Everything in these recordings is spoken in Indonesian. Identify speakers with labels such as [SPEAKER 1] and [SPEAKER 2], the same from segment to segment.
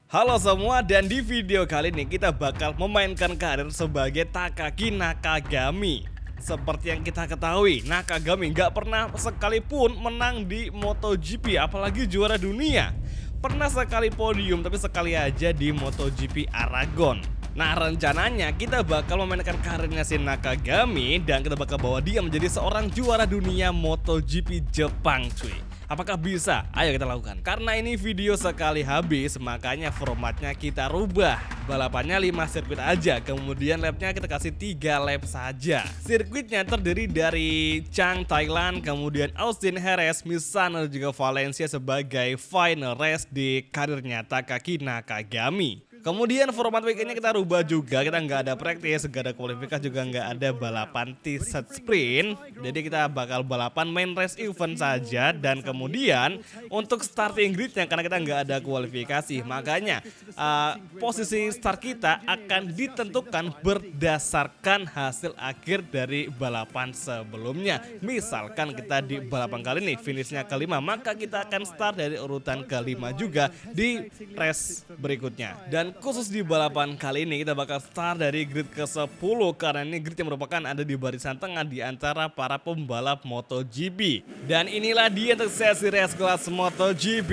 [SPEAKER 1] Halo semua, dan di video kali ini kita bakal memainkan karir sebagai Takagi Nakagami. Seperti yang kita ketahui, Nakagami nggak pernah sekalipun menang di MotoGP, apalagi juara dunia. Pernah sekali podium, tapi sekali aja di MotoGP Aragon. Nah, rencananya kita bakal memainkan karirnya si Nakagami dan kita bakal bawa dia menjadi seorang juara dunia MotoGP Jepang, cuy. Apakah bisa? Ayo kita lakukan. Karena ini video sekali habis, makanya formatnya kita rubah. Balapannya 5 sirkuit aja, kemudian lapnya kita kasih 3 lap saja. Sirkuitnya terdiri dari Chang, Thailand, kemudian Austin, Jerez, Misano, dan juga Valencia sebagai final race di karirnya Takagi Nakagami. Kemudian format weekendnya kita rubah juga, kita nggak ada praktis, nggak ada kualifikasi, juga nggak ada balapan T-set sprint. Jadi kita bakal balapan main race event saja, dan kemudian untuk starting gridnya karena kita nggak ada kualifikasi, makanya posisi start kita akan ditentukan berdasarkan hasil akhir dari balapan sebelumnya. Misalkan kita di balapan kali ini finishnya kelima, maka kita akan start dari urutan kelima juga di race berikutnya. Dan khusus di balapan kali ini kita bakal start dari grid ke-10 karena ini grid yang merupakan ada di barisan tengah di antara para pembalap MotoGP. Dan inilah dia untuk sesi race kelas MotoGP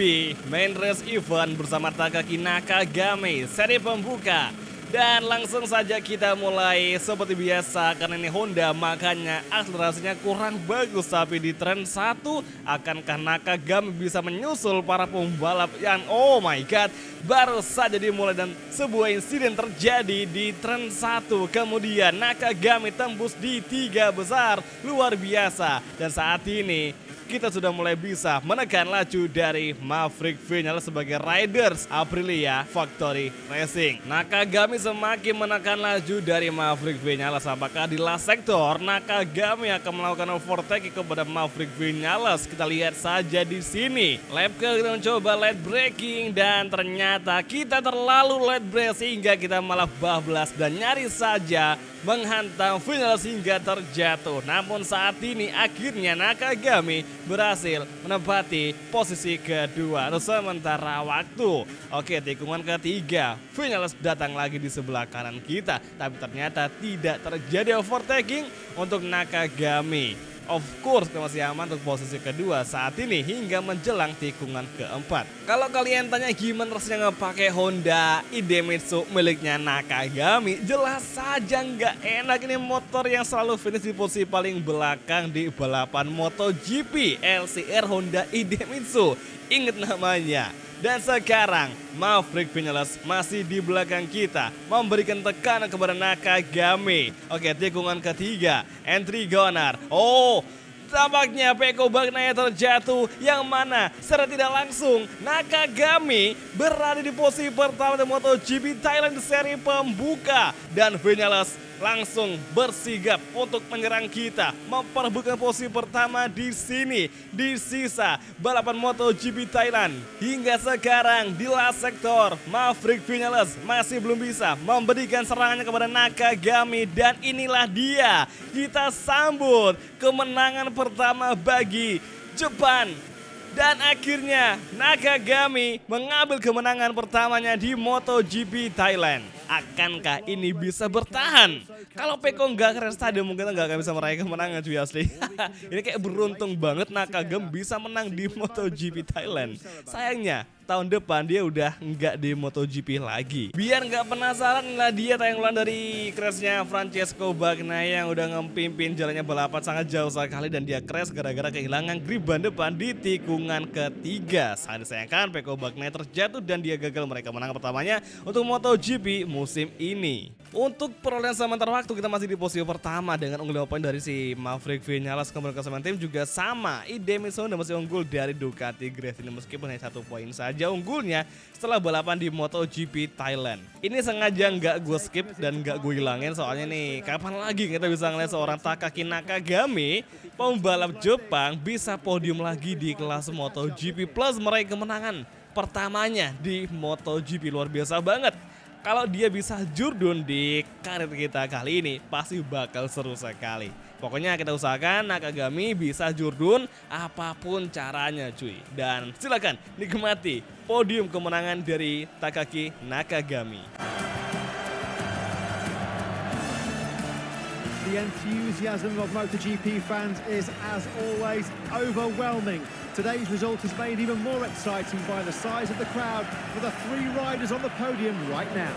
[SPEAKER 1] main race event bersama Takagi Nakagami seri pembuka. Dan langsung saja kita mulai seperti biasa, karena ini Honda makanya akselerasinya kurang bagus, tapi di turn 1 akankah Nakagami bisa menyusul para pembalap yang oh my god baru saja dimulai, dan sebuah insiden terjadi di turn 1. Kemudian Nakagami tembus di 3 besar, luar biasa. Dan saat ini kita sudah mulai bisa menekan laju dari Maverick Vinales sebagai riders Aprilia Factory Racing. Nakagami semakin menekan laju dari Maverick Vinales. Apakah di last sektor Nakagami akan melakukan overtaking kepada Maverick Vinales? Kita lihat saja di sini. Lap ke kita mencoba late braking dan ternyata kita terlalu late brake sehingga kita malah bablas dan nyaris saja menghantam Vinales hingga terjatuh. Namun saat ini akhirnya Nakagami berhasil menempati posisi kedua untuk sementara waktu. Oke, tikungan ketiga, Vinales datang lagi di sebelah kanan kita, tapi ternyata tidak terjadi overtaking untuk Nakagami. Of course kita masih aman untuk posisi kedua saat ini hingga menjelang tikungan keempat. Kalau kalian tanya gimana rasanya ngepakai Honda Idemitsu miliknya Nakagami, jelas saja nggak enak. Ini motor yang selalu finish di posisi paling belakang di balapan MotoGP, LCR Honda Idemitsu. Ingat namanya. Dan sekarang Maverick Vinales masih di belakang kita, memberikan tekanan kepada Nakagami. Oke, tikungan ketiga, entry gunner. Oh, tampaknya Pecco Bagnaia terjatuh, yang mana secara tidak langsung Nakagami berada di posisi pertama di MotoGP Thailand seri pembuka. Dan Vinales langsung bersigap untuk menyerang kita, memperebutkan posisi pertama di sini di sisa balapan MotoGP Thailand. Hingga sekarang di last sektor Maverick Vinales masih belum bisa memberikan serangannya kepada Nakagami, dan inilah dia, kita sambut kemenangan pertama bagi Jepang. Dan akhirnya Nakagami mengambil kemenangan pertamanya di MotoGP Thailand. Akankah ini bisa bertahan? Kalau Pecco nggak keren tadi mungkin nggak akan bisa meraih kemenangan, cuy, asli. Ini kayak beruntung banget Nakagami bisa menang di MotoGP Thailand. Sayangnya tahun depan dia udah nggak di MotoGP lagi. Biar nggak penasaran, lah dia tayang ulang dari crashnya Francesco Bagnaia yang udah ngepimpin jalannya balapan sangat jauh sekali, dan dia crash gara-gara kehilangan grip ban depan di tikungan ketiga. Sangat disayangkan Pecco Bagnaia terjatuh dan dia gagal meraih kemenangan pertamanya untuk MotoGP musim ini. Untuk perolehan sementara waktu kita masih di posisi pertama dengan unggul 5 poin dari si Maverick Vinales. Kemudian klasemen tim juga sama, Idemitsu masih unggul dari Ducati Grace ini meskipun hanya 1 poin saja unggulnya setelah balapan di MotoGP Thailand. Ini sengaja nggak gue skip dan nggak gue hilangin, soalnya nih kapan lagi kita bisa ngeliat seorang Takagi Nakagami, pembalap Jepang, bisa podium lagi di kelas MotoGP plus meraih kemenangan pertamanya di MotoGP. Luar biasa banget. Kalau dia bisa jurdun di karir kita kali ini, pasti bakal seru sekali. Pokoknya kita usahakan Nakagami bisa jurdun apapun caranya cuy. Dan silakan nikmati podium kemenangan dari Takaki Nakagami.
[SPEAKER 2] The enthusiasm of MotoGP fans is, as always, overwhelming. Today's result is made even more exciting by the size of the crowd for the 3 riders on the podium right now.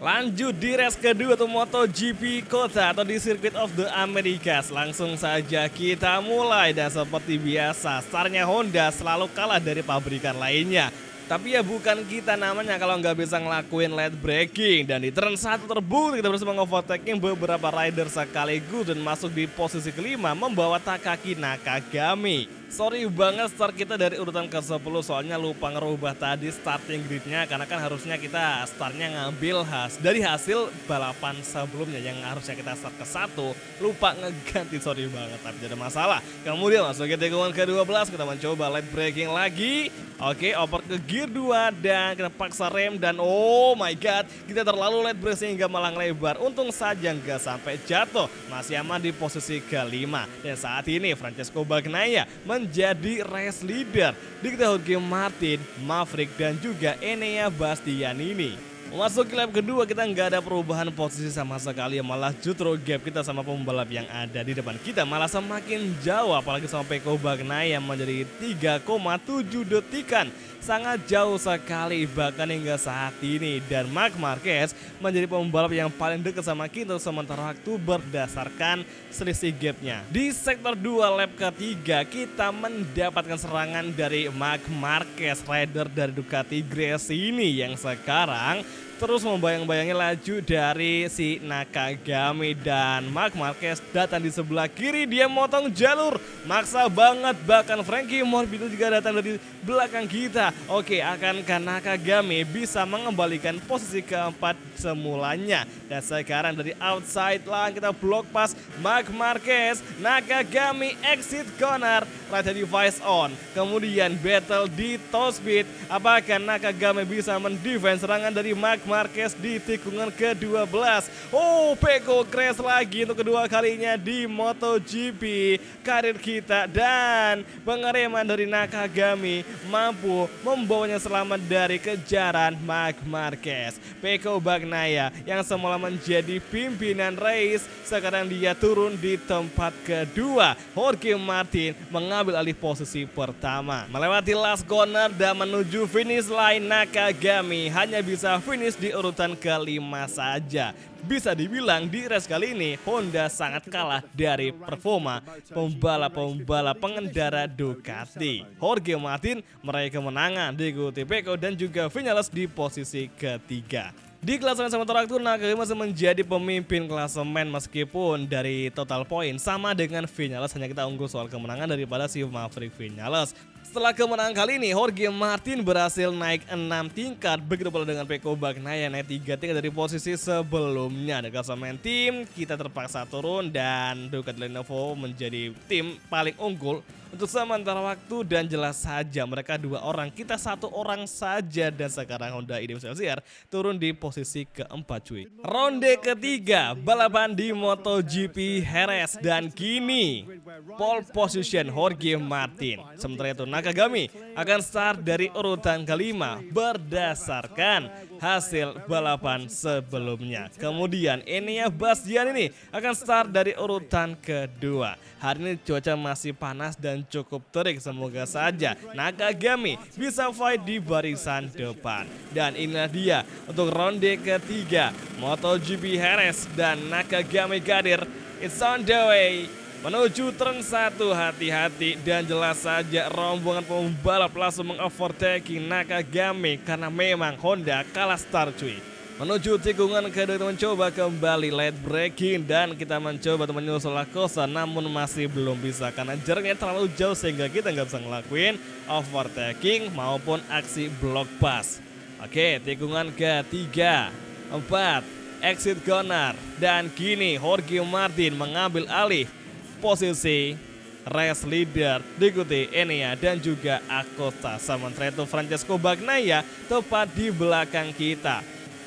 [SPEAKER 1] Lanjut di race kedua atau MotoGP Kota atau di Circuit of the Americas. Langsung saja kita mulai dan seperti biasa startnya Honda selalu kalah dari pabrikan lainnya. Tapi ya bukan kita namanya kalau nggak bisa ngelakuin late braking. Dan di turn 1 terbukti kita berhasil mengovertaking beberapa rider sekaligus dan masuk di posisi kelima membawa Takaki Nakagami. Sorry banget start kita dari urutan ke-10 soalnya lupa ngerubah tadi starting gridnya. Karena kan harusnya kita startnya ngambil dari hasil balapan sebelumnya yang harusnya kita start ke-1. Lupa ngeganti, sorry banget, tapi tidak ada masalah. Kemudian masuk ke tikungan ke-12 kita mencoba late braking lagi. Oke, oper ke gear 2 dan kita paksa rem dan oh my god, kita terlalu late brake sehingga malang lebar. Untung saja nggak sampai jatuh, masih aman di posisi ke-5. Dan saat ini Francesco Bagnaia menjadi race leader di Jorge Martin, Maverick dan juga Enea Bastianini. Masuk ke lap kedua kita nggak ada perubahan posisi sama sekali, malah justru gap kita sama pembalap yang ada di depan kita malah semakin jauh, apalagi sama Pecco Bagnaia menjadi 3,7 detikan. Sangat jauh sekali bahkan hingga saat ini. Dan Marc Marquez menjadi pembalap yang paling dekat sama kita sementara waktu berdasarkan selisih gapnya. Di sektor 2 lap ketiga kita mendapatkan serangan dari Marc Marquez, rider dari Ducati Gresini yang sekarang terus membayang-bayangi laju dari si Nakagami. Dan Marc Marquez datang di sebelah kiri, dia motong jalur, maksa banget, bahkan Frankie Morbido juga datang dari belakang kita. Oke, akankah Nakagami bisa mengembalikan posisi keempat semulanya? Dan sekarang dari outside line kita block pass Marc Marquez, Nakagami exit corner, radar device on, kemudian battle di top speed. Apakah Nakagami bisa mendefense serangan dari Marc Marquez di tikungan ke-12? Oh, Pecco crash lagi untuk kedua kalinya di MotoGP karir kita. Dan pengereman dari Nakagami mampu membawanya selamat dari kejaran Marc Marquez. Pecco Bagnaia yang semula menjadi pimpinan race sekarang dia turun di tempat kedua. Jorge Martin mengambil alih posisi pertama. Melewati last corner dan menuju finish line, Nakagami hanya bisa finish di urutan kelima saja. Bisa dibilang di race kali ini Honda sangat kalah dari performa pembalap-pembalap pengendara Ducati. Jorge Martin meraih kemenangan diikuti Pecco dan juga Vinales di posisi ketiga. Di klasemen sementara waktu Nakagami masih menjadi pemimpin klasemen meskipun dari total poin sama dengan Vinales, hanya kita unggul soal kemenangan daripada si Maverick Vinales. Setelah kemenangan kali ini Jorge Martin berhasil naik 6 tingkat, begitu pula dengan Pecco Bagnaia naik 3 tingkat dari posisi sebelumnya. Di klasemen tim kita terpaksa turun dan Ducati Lenovo menjadi tim paling unggul untuk sementara waktu. Dan jelas saja mereka 2 orang, kita 1 orang saja. Dan sekarang Honda IDM CR turun di posisi keempat cuy. Ronde ketiga balapan di MotoGP Jerez dan kini pole position Jorge Martin. Sementara itu Nakagami akan start dari urutan kelima berdasarkan hasil balapan sebelumnya. Kemudian Enea Bastianini akan start dari urutan kedua. Hari ini cuaca masih panas dan cukup terik, semoga saja Nakagami bisa fight di barisan depan. Dan inilah dia untuk ronde ketiga MotoGP Jerez dan Nakagami Gadir. It's on the way menuju turn 1, hati-hati. Dan jelas saja rombongan pembalap langsung mengovertaking Nakagami karena memang Honda kalah start cuy. Menuju tikungan kedua kita mencoba kembali late braking dan kita mencoba untuk menyusul Acosta namun masih belum bisa karena jaraknya terlalu jauh sehingga kita nggak bisa ngelakuin overtaking maupun aksi block pass. Oke, tikungan ketiga, 4, exit corner dan kini Jorge Martin mengambil alih posisi race leader diikuti Enea dan juga Acosta. Sementara itu Francesco Bagnaia tepat di belakang kita.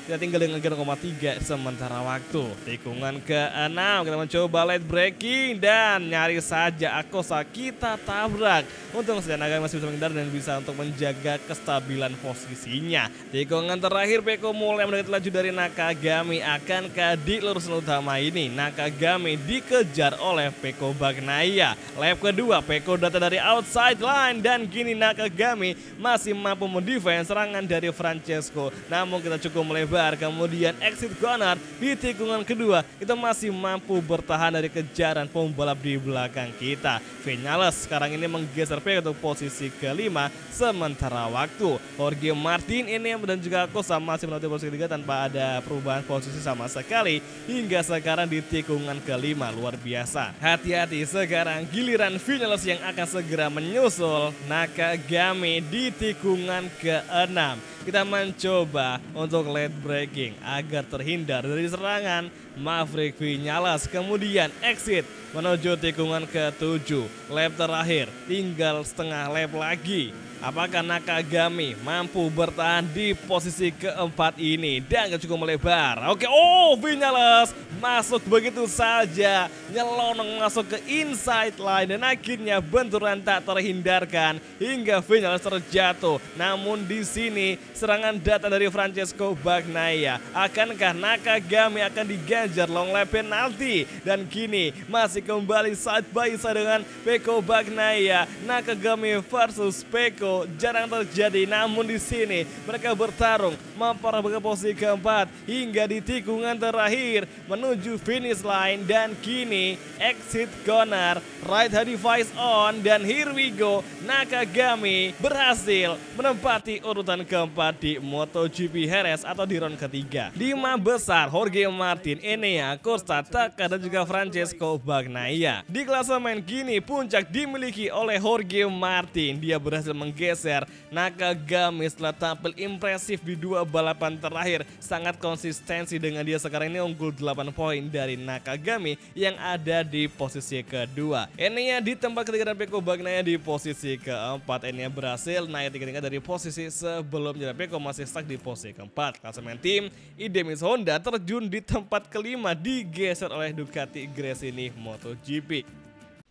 [SPEAKER 1] Kita tinggal dengan 0,3 sementara waktu. Tikungan ke-6 kita mencoba late braking dan nyaris saja Acosta kita tabrak. Untung saja Nakagami masih bisa menghindar dan bisa untuk menjaga kestabilan posisinya. Tikungan terakhir Pecco mulai mendekat laju dari Nakagami. Akankah di lurusan utama ini Nakagami dikejar oleh Pecco Bagnaia? Lap kedua Pecco datang dari outside line dan kini Nakagami masih mampu mendefense serangan dari Francesco. Namun kita cukup melebar. Kemudian exit corner di tikungan kedua kita masih mampu bertahan dari kejaran pembalap di belakang kita. Viñales sekarang ini menggeser Pecco untuk posisi kelima sementara waktu. Jorge Martin ini dan juga Acosta masih menempati posisi ketiga tanpa ada perubahan posisi sama sekali hingga sekarang di tikungan kelima. Luar biasa. Hati-hati sekarang giliran Viñales yang akan segera menyusul Nakagami di tikungan ke-6. Kita mencoba untuk late braking agar terhindar dari serangan Maverick Viñales. Kemudian exit menuju tikungan ke-7. Lap terakhir tinggal setengah lap lagi. Apakah Nakagami mampu bertahan di posisi keempat ini dan gak cukup melebar? Oke, Viñales masuk begitu saja, nyelonong masuk ke inside line dan akhirnya benturan tak terhindarkan hingga Viñales terjatuh. Namun di sini serangan datang dari Francesco Bagnaia. Akankah Nakagami akan diganjar long lap penalti dan kini masih kembali side by side dengan Pecco Bagnaia. Nakagami versus Pecco jarang terjadi, namun di sini mereka bertarung memperebutkan posisi keempat hingga di tikungan terakhir menuju finish line dan kini exit corner, right hand device on dan here we go. Nakagami berhasil menempati urutan keempat di MotoGP Jerez atau di round ketiga. 5 besar Jorge Martin, Enea, Acosta, Taka dan juga Francesco Bagnaia. Di klasemen kini puncak dimiliki oleh Jorge Martin. Dia berhasil menggeser Nakagami setelah tampil impresif di 2 balapan terakhir. Sangat konsistensi dengan dia sekarang ini unggul 8 poin dari Nakagami yang ada di posisi kedua. Enea di tempat ketiga dan Pecco Bagnaia di posisi keempat. Enea berhasil naik 3 tingkat dari posisi sebelumnya. Pecco masih stuck di posisi keempat. Klasemen tim Idemis Honda terjun di tempat kelima digeser oleh Ducati Gresini MotoGP.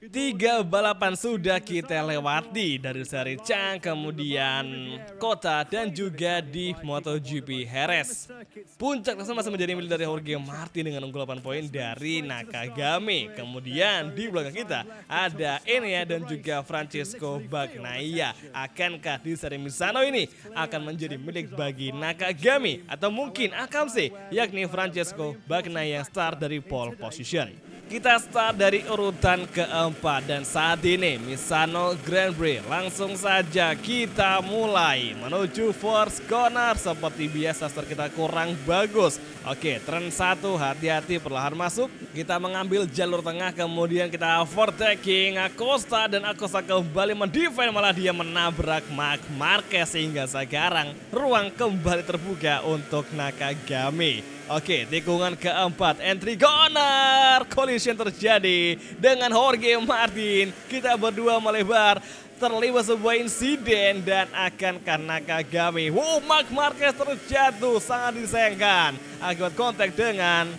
[SPEAKER 1] 3 balapan sudah kita lewati dari seri Chang, kemudian Kota dan juga di MotoGP Jerez. Puncak masih menjadi milik dari Jorge Martin dengan unggul 8 poin dari Nakagami. Kemudian di belakang kita ada Enea dan juga Francesco Bagnaia. Akankah di seri Misano ini akan menjadi milik bagi Nakagami atau mungkin Akamse, yakni Francesco Bagnaia yang start dari pole position? Kita start dari urutan keempat dan saat ini Misano Grand Prix. Langsung saja kita mulai menuju first corner. Seperti biasa start kita kurang bagus. Oke, turn 1 hati-hati perlahan masuk. Kita mengambil jalur tengah kemudian kita overtaking Acosta dan Acosta kembali mendefend, malah dia menabrak Marc Marquez sehingga sekarang ruang kembali terbuka untuk Nakagami. Oke, tikungan keempat, entry corner, collision terjadi dengan Jorge Martin. Kita berdua melebar, terlibat sebuah insiden dan akankah Nakagami? Marc Marquez terjatuh, sangat disayangkan akibat kontak dengan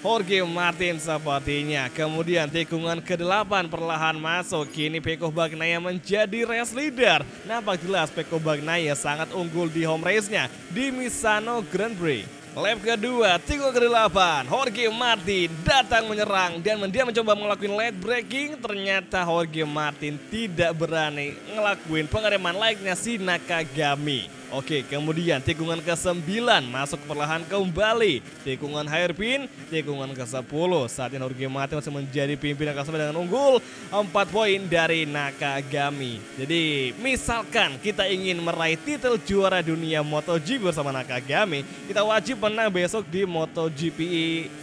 [SPEAKER 1] Jorge Martin sepertinya. Kemudian tikungan ke-8 perlahan masuk. Kini Pecco Bagnaia menjadi race leader. Nampak jelas Pecco Bagnaia sangat unggul di home race-nya di Misano Grand Prix. Lap kedua, tikungan ke-8, Jorge Martin datang menyerang dan dia mencoba ngelakuin late braking. Ternyata Jorge Martin tidak berani ngelakuin pengereman layaknya si Nakagami. Oke, kemudian tikungan ke-9 masuk perlahan kembali. Tikungan hairpin, tikungan ke-10. Saat ini Jorge Martin masih menjadi pimpinan klasemen dengan unggul 4 poin dari Nakagami. Jadi, misalkan kita ingin meraih titel juara dunia MotoGP bersama Nakagami, kita wajib menang besok di MotoGP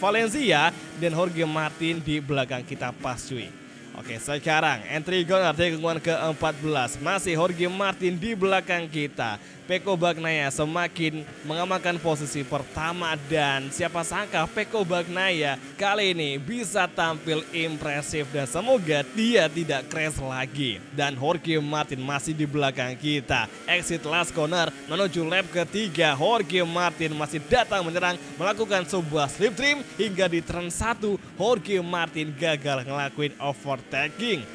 [SPEAKER 1] Valencia dan Jorge Martin di belakang kita pas cuy. Oke, sekarang entry corner tikungan ke-14 masih Jorge Martin di belakang kita. Pecco Bagnaia semakin mengamankan posisi pertama dan siapa sangka Pecco Bagnaia kali ini bisa tampil impresif dan semoga dia tidak crash lagi. Dan Jorge Martin masih di belakang kita. Exit last corner menuju lap ketiga. Jorge Martin masih datang menyerang melakukan sebuah slip trim hingga di turn 1 Jorge Martin gagal ngelakuin overtaking.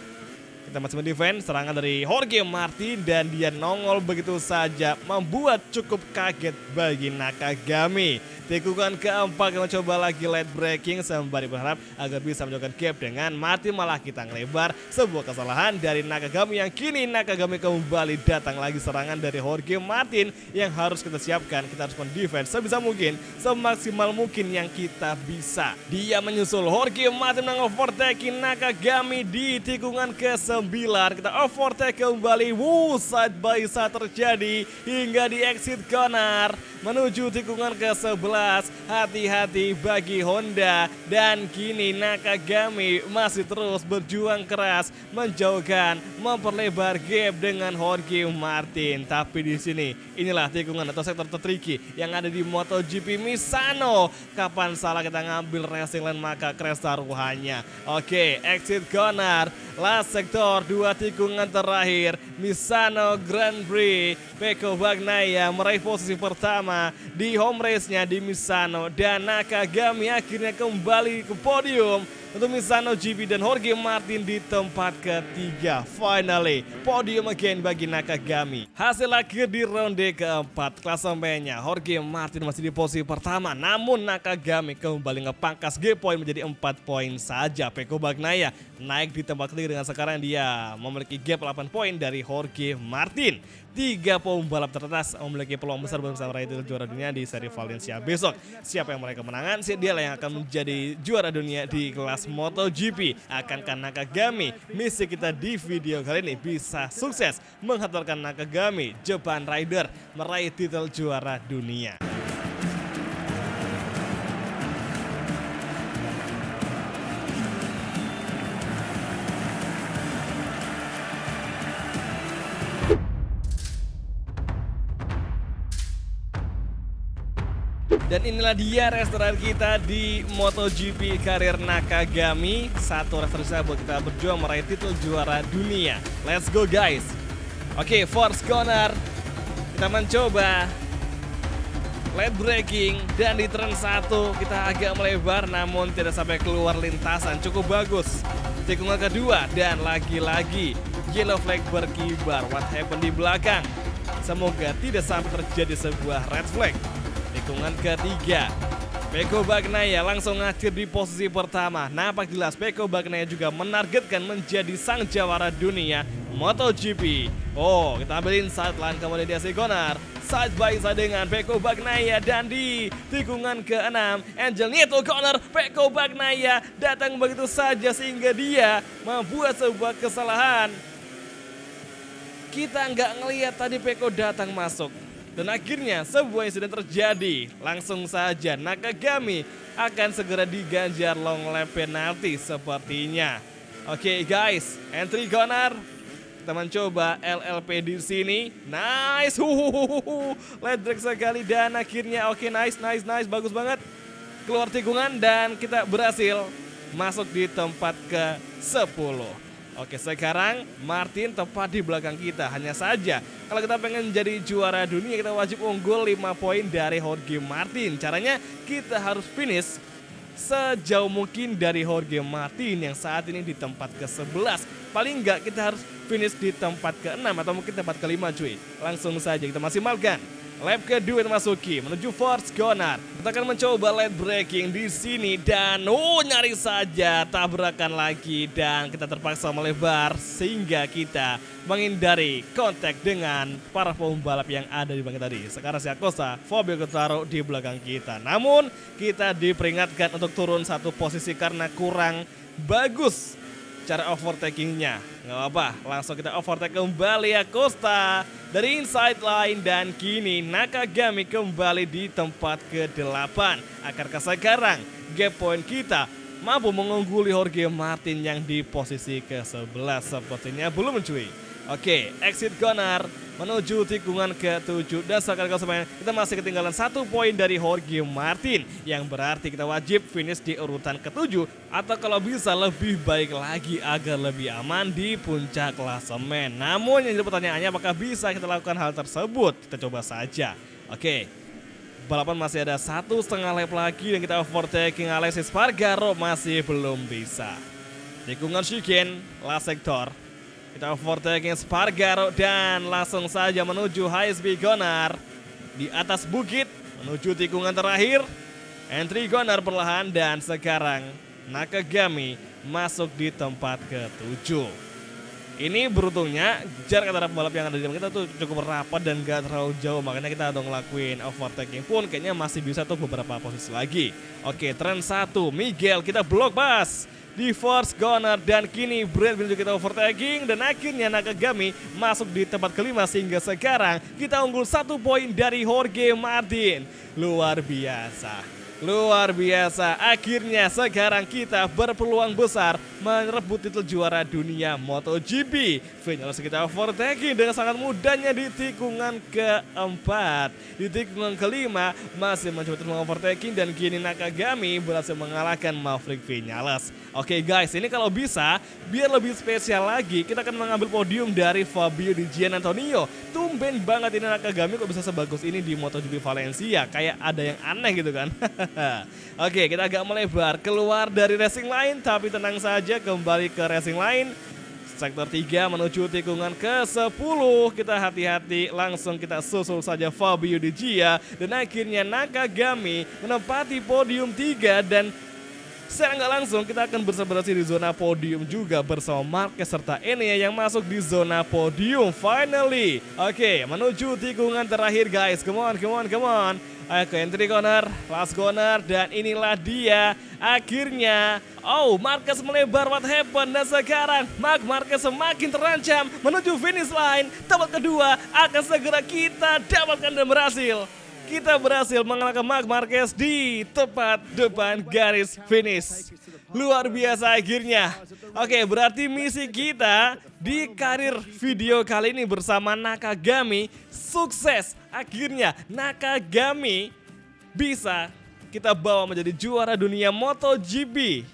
[SPEAKER 1] Kita masih mendefend serangan dari Jorge Martin dan dia nongol begitu saja membuat cukup kaget bagi Nakagami. Tikungan keempat kita coba lagi late braking sembari berharap agar bisa menjauhkan gap dengan Martin, malah kita ngelebar. Sebuah kesalahan dari Nakagami yang kini Nakagami kembali datang lagi serangan dari Jorge Martin yang harus kita siapkan. Kita harus mendefend sebisa mungkin, semaksimal mungkin yang kita bisa. Dia menyusul Jorge Martin overtaking Nakagami di tikungan ke-9. Kita overtake kembali. Side by side terjadi hingga di exit corner menuju tikungan ke-11. Hati-hati bagi Honda dan kini Nakagami masih terus berjuang keras menjauhkan, memperlebar gap dengan Jorge Martin. Tapi di sini inilah tikungan atau sektor tertricky yang ada di MotoGP Misano. Kapan salah kita ngambil racing lane maka crash taruhannya. Oke, exit corner, last sektor, 2 tikungan terakhir Misano Grand Prix. Pecco Bagnaia meraih posisi pertama di home race-nya di Misano dan Nakagami akhirnya kembali ke podium untuk Misano GP dan Jorge Martin di tempat ketiga. Finally, podium again bagi Nakagami. Hasil akhir di ronde keempat, klasemennya Jorge Martin masih di posisi pertama, namun Nakagami kembali ngepangkas gap point menjadi 4 poin saja. Pecco Bagnaia naik di tempat ketiga dengan sekarang dia memiliki gap 8 poin dari Jorge Martin. 3 pembalap teratas memiliki peluang besar bersama meraih titel juara dunia di seri Valencia besok. Siapa yang mereka menangan, dia lah yang akan menjadi juara dunia di kelas MotoGP. Akankah Nakagami, misi kita di video kali ini bisa sukses menghantarkan Nakagami, Japan Rider, meraih titel juara dunia? Dan inilah dia race terakhir kita di MotoGP karir Nakagami. Satu race tersisa buat kita berjuang meraih titel juara dunia. Let's go guys. Oke, force corner. Kita mencoba late braking dan di turn 1 kita agak melebar namun tidak sampai keluar lintasan. Cukup bagus. Tikungan kedua dan lagi-lagi yellow flag berkibar. What happened di belakang? Semoga tidak sampai terjadi sebuah red flag. Tikungan ketiga, Pecco Bagnaia langsung akhir di posisi pertama. Nampak jelas Pecco Bagnaia juga menargetkan menjadi sang jawara dunia MotoGP. Oh, kita ambilin side line kemudian di exit corner. Side by side dengan Pecco Bagnaia dan di tikungan ke-6 Angel Nieto corner. Pecco Bagnaia datang begitu saja sehingga dia membuat sebuah kesalahan. Kita nggak ngelihat tadi Pecco datang masuk. Dan akhirnya sebuah insiden terjadi. Langsung saja Nakagami akan segera diganjar long lap penalti sepertinya. Oke guys, entry corner. Kita mencoba LLP di sini. Nice. Late drag sekali dan akhirnya oke, nice, bagus banget. Keluar tikungan dan kita berhasil masuk di tempat ke-10. Oke, sekarang Martin tepat di belakang kita. Hanya saja kalau kita pengen jadi juara dunia kita wajib unggul 5 poin dari Jorge Martin. Caranya kita harus finish sejauh mungkin dari Jorge Martin yang saat ini di tempat ke-11. Paling enggak kita harus finish di tempat ke-6 atau mungkin tempat ke-5 cuy. Langsung saja kita maksimalkan. Lap kedua masuki menuju Force Corner. Kita akan mencoba late braking di sini dan nyaris saja tabrakan lagi dan kita terpaksa melebar sehingga kita menghindari kontak dengan para pembalap yang ada di belakang tadi. Sekarang si Acosta, Fabio Quartararo di belakang kita. Namun kita diperingatkan untuk turun satu posisi karena kurang bagus cara overtakingnya. Nggak apa, langsung kita overtake kembali Acosta dari inside line dan kini Nakagami kembali di tempat ke-8. Akankah sekarang gap point kita mampu mengungguli Jorge Martin yang di posisi ke-11? Sepertinya belum cuy. Oke, exit corner menuju tikungan ke-7 dan sekarang kita masih ketinggalan 1 poin dari Jorge Martin yang berarti kita wajib finish di urutan ke-7 atau kalau bisa lebih baik lagi agar lebih aman di puncak klasemen. Namun yang jadi pertanyaannya apakah bisa kita lakukan hal tersebut? Kita coba saja. Oke, balapan masih ada 1,5 lap lagi dan kita overtaking Alexis Spargaro masih belum bisa. Tikungan chicane, last sector. Kita overtaking Spargaro dan langsung saja menuju high speed corner di atas bukit menuju tikungan terakhir. Entry corner perlahan dan sekarang Nakagami masuk di tempat ke-7. Ini beruntungnya jarak antara pembalap yang ada di kita tuh cukup rapat dan gak terlalu jauh, makanya kita udah ngelakuin overtaking pun kayaknya masih bisa tuh beberapa posisi lagi. Oke, turn 1 Miguel kita block pas di Force Corner dan kini Brad menuju kita overtaking dan akhirnya Nakagami masuk di tempat ke-5 sehingga sekarang kita unggul 1 poin dari Jorge Martin. Luar biasa. Luar biasa, akhirnya sekarang kita berpeluang besar merebut titel juara dunia MotoGP. Vinales kita overtaking dengan sangat mudahnya di tikungan ke-4. Di tikungan ke-5 masih mencoba terus overtaking dan kini Nakagami berhasil mengalahkan Maverick Vinales. Oke guys, ini kalau bisa biar lebih spesial lagi kita akan mengambil podium dari Fabio Di Giannantonio. Tumben banget ini Nakagami kok bisa sebagus ini di MotoGP Valencia, kayak ada yang aneh gitu kan. Oke, kita agak melebar keluar dari racing line, tapi tenang saja kembali ke racing line. Sektor 3 menuju tikungan ke-10. Kita hati-hati, langsung kita susul saja Fabio Di Gia dan akhirnya Nakagami menempati podium 3 dan secara nggak langsung kita akan berseberangan di zona podium juga bersama Marquez serta Enea yang masuk di zona podium finally. Oke, menuju tikungan terakhir guys. Come on, come on, come on. Ayo ke entry corner, last corner dan inilah dia akhirnya. Oh, Marquez melebar, what happened? Dan sekarang Marc Marquez semakin terancam menuju finish line. Tempat kedua akan segera kita dapatkan dan berhasil. Kita berhasil mengalahkan Marc Marquez di tepat depan garis finish. Luar biasa akhirnya. Oke, berarti misi kita di karir video kali ini bersama Nakagami sukses. Akhirnya Nakagami bisa kita bawa menjadi juara dunia MotoGP.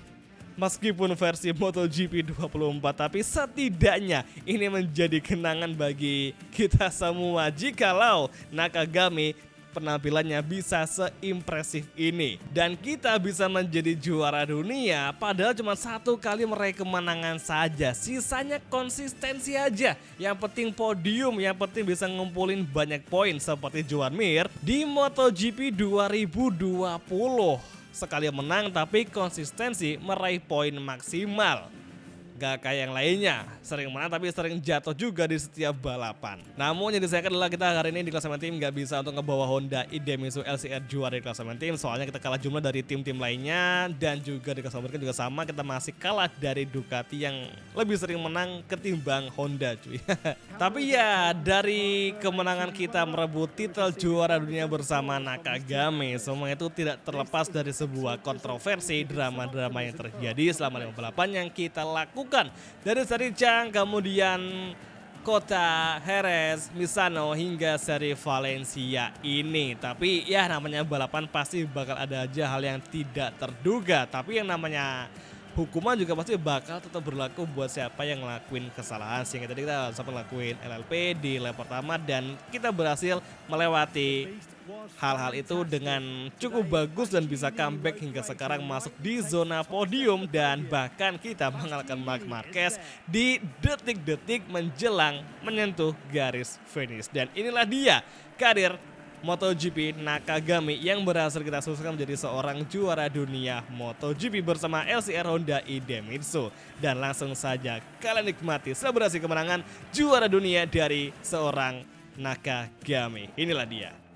[SPEAKER 1] Meskipun versi MotoGP 24, tapi setidaknya ini menjadi kenangan bagi kita semua jikalau Nakagami penampilannya bisa seimpresif ini dan kita bisa menjadi juara dunia padahal cuma 1 kali meraih kemenangan saja. Sisanya konsistensi aja, yang penting podium, yang penting bisa ngumpulin banyak poin seperti Joan Mir di MotoGP 2020. Sekali menang tapi konsistensi meraih poin maksimal. Gak kayak yang lainnya, sering menang tapi sering jatuh juga di setiap balapan. Namun yang disayangkan adalah kita hari ini di klasemen tim gak bisa untuk ngebawa Honda Idemitsu LCR juara di klasemen tim. Soalnya kita kalah jumlah dari tim-tim lainnya dan juga di klasemen juga sama, kita masih kalah dari Ducati yang lebih sering menang ketimbang Honda cuy. Tapi ya dari kemenangan kita merebut titel juara dunia bersama Nakagami, semua itu tidak terlepas dari sebuah kontroversi drama-drama yang terjadi selama 5 balapan yang kita lakukan. Dari seri Chang, kemudian Kota, Jerez, Misano hingga seri Valencia ini. Tapi ya namanya balapan pasti bakal ada aja hal yang tidak terduga. Tapi yang namanya hukuman juga pasti bakal tetap berlaku buat siapa yang ngelakuin kesalahan. Sehingga tadi kita sempat ngelakuin LLP di lap pertama dan kita berhasil melewati hal-hal itu dengan cukup bagus dan bisa comeback hingga sekarang masuk di zona podium dan bahkan kita mengalahkan Marc Marquez di detik-detik menjelang menyentuh garis finish. Dan inilah dia karir MotoGP Nakagami yang berhasil kita sukses menjadi seorang juara dunia MotoGP bersama LCR Honda Idemitsu. Dan langsung saja kalian nikmati selebrasi kemenangan juara dunia dari seorang Nakagami. Inilah dia.